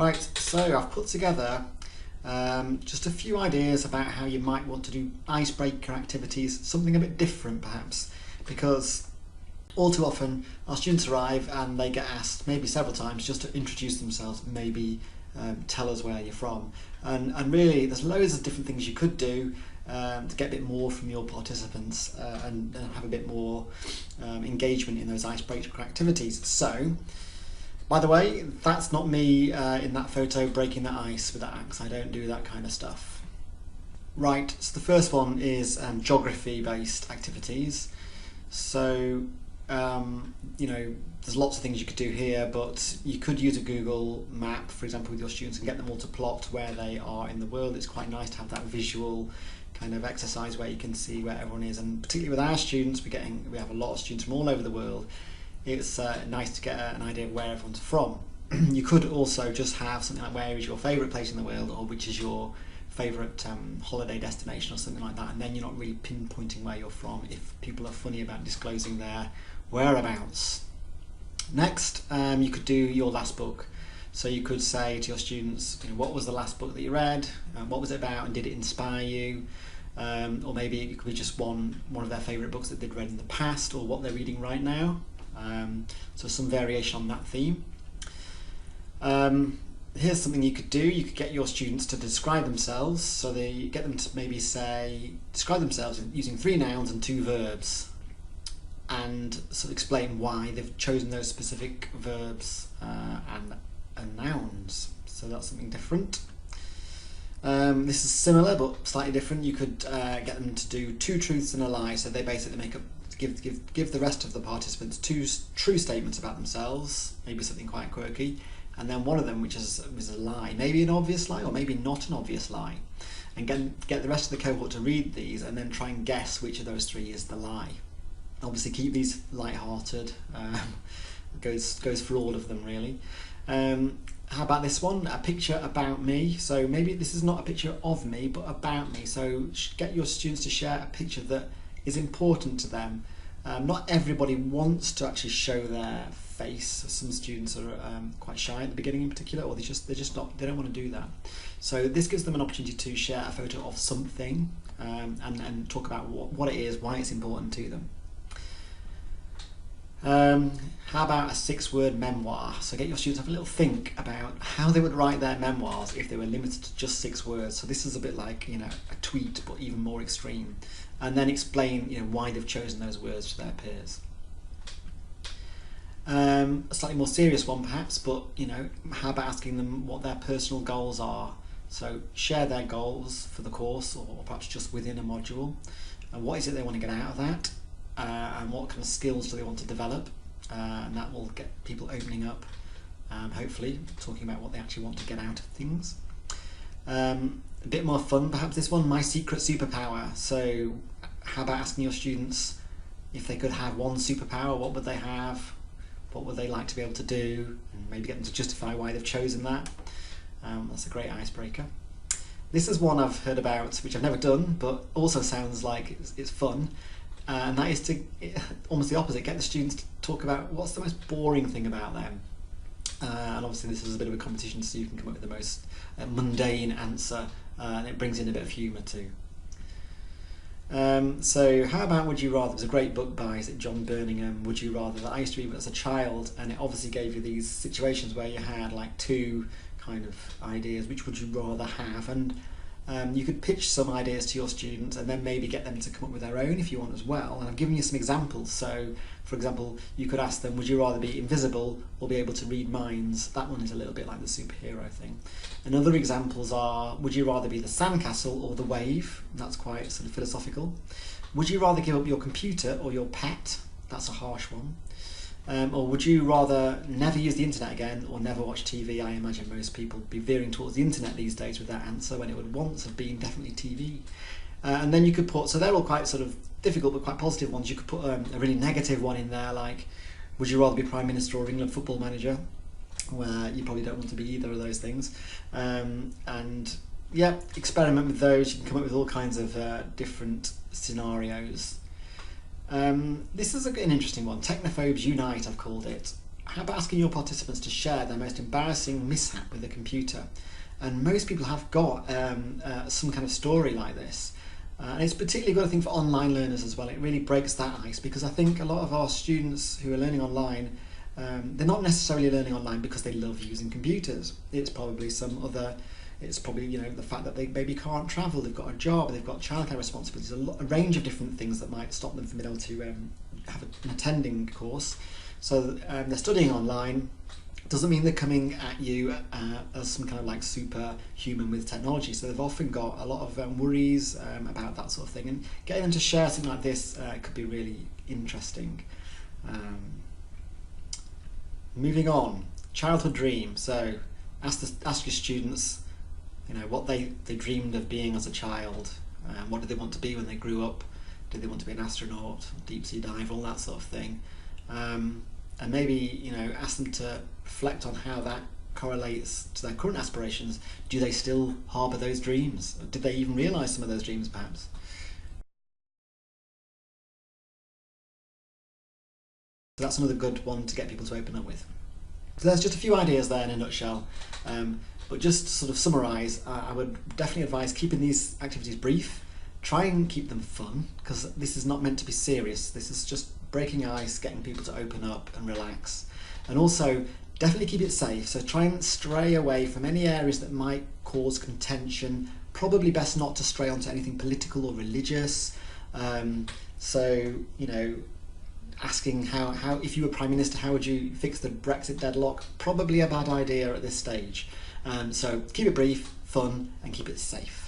Right, so I've put together just a few ideas about how you might want to do icebreaker activities, something a bit different perhaps, because all too often our students arrive and they get asked maybe several times just to introduce themselves, maybe tell us where you're from, and really there's loads of different things you could do to get a bit more from your participants and have a bit more engagement in those icebreaker activities. So, by the way, that's not me in that photo breaking the ice with that axe. I don't do that kind of stuff. Right, so the first one is geography based activities. So you know, there's lots of things you could do here, but you could use a Google map, for example, with your students and get them all to plot where they are in the world. It's quite nice to have that visual kind of exercise where you can see where everyone is, and particularly with our students, we have a lot of students from all over the world. It's nice to get an idea of where everyone's from. You could also just have something like where is your favourite place in the world, or which is your favourite holiday destination or something like that, and then you're not really pinpointing where you're from if people are funny about disclosing their whereabouts. Next, you could do your last book. So you could say to your students, you know, what was the last book that you read, what was it about, and did it inspire you? Or maybe it could be just one of their favourite books that they'd read in the past, or what they're reading right now. So some variation on that theme. Here's something you could do. You could get your students to describe themselves. So they get them to maybe describe themselves using 3 nouns and 2 verbs, and sort of explain why they've chosen those specific verbs and nouns. So that's something different. This is similar but slightly different. You could get them to do 2 truths and a lie. So they basically give the rest of the participants 2 true statements about themselves, maybe something quite quirky, and then one of them which is a lie, maybe an obvious lie or maybe not an obvious lie, and get the rest of the cohort to read these and then try and guess which of those 3 is the lie. Obviously keep these light-hearted, goes for all of them really. How about this one, a picture about me? So maybe this is not a picture of me but about me, so get your students to share a picture that is important to them. Not everybody wants to actually show their face. Some students are quite shy at the beginning in particular, or they don't want to do that. So this gives them an opportunity to share a photo of something and talk about what it is, why it's important to them. How about a 6-word memoir? So get your students to have a little think about how they would write their memoirs if they were limited to just 6 words. So this is a bit like, you know, a tweet but even more extreme, and then explain, you know, why they've chosen those words to their peers. A slightly more serious one perhaps, but you know, how about asking them what their personal goals are? So share their goals for the course, or perhaps just within a module, and what is it they want to get out of that, and what kind of skills do they want to develop, and that will get people opening up, hopefully talking about what they actually want to get out of things. A bit more fun perhaps this one, my secret superpower. So how about asking your students if they could have one superpower, what would they have, what would they like to be able to do, and maybe get them to justify why they've chosen that. That's a great icebreaker. This is one I've heard about, which I've never done, but also sounds like it's fun, and that is to almost the opposite, get the students to talk about what's the most boring thing about them. And obviously this is a bit of a competition, so you can come up with the most mundane answer, and it brings in a bit of humour too. So how about Would You Rather? It was a great book by, is it John Birmingham, Would You Rather, that I used to read as a child, and it obviously gave you these situations where you had like 2 kind of ideas, which would you rather have, and you could pitch some ideas to your students and then maybe get them to come up with their own if you want as well. And I've given you some examples. So for example, you could ask them, would you rather be invisible or be able to read minds? That one is a little bit like the superhero thing. And other examples are, would you rather be the sandcastle or the wave? That's quite sort of philosophical. Would you rather give up your computer or your pet? That's a harsh one. Or would you rather never use the internet again or never watch TV? I imagine most people would be veering towards the internet these days with that answer, when it would once have been definitely TV. And then you could put, so they're all quite sort of difficult but quite positive ones. You could put a really negative one in there, like, would you rather be Prime Minister or England football manager? Where you probably don't want to be either of those things. And yeah, experiment with those. You can come up with all kinds of different scenarios. This is an interesting one. Technophobes Unite, I've called it. how about asking your participants to share their most embarrassing mishap with a computer? And most people have got some kind of story like this. And it's particularly good, I think, for online learners as well. It really breaks that ice, because I think a lot of our students who are learning online, they're not necessarily learning online because they love using computers. It's probably the fact that they maybe can't travel, they've got a job, they've got childcare responsibilities, a range of different things that might stop them from being able to have an attending course. So they're studying online. Doesn't mean they're coming at you as some kind of like superhuman with technology. So they've often got a lot of worries about that sort of thing, and getting them to share something like this could be really interesting. Moving on, childhood dream. So ask your students, what they dreamed of being as a child. What did they want to be when they grew up? Did they want to be an astronaut, deep sea diver, all that sort of thing? And maybe ask them to reflect on how that correlates to their current aspirations. Do they still harbour those dreams? Or did they even realise some of those dreams, perhaps? So that's another good one to get people to open up with. So there's just a few ideas there in a nutshell. But just to sort of summarise, I would definitely advise keeping these activities brief. Try and keep them fun, because this is not meant to be serious. This is just breaking ice, getting people to open up and relax. And also, definitely keep it safe. So try and stray away from any areas that might cause contention. Probably best not to stray onto anything political or religious. Asking how if you were Prime Minister, how would you fix the Brexit deadlock? Probably a bad idea at this stage. So keep it brief, fun, and keep it safe.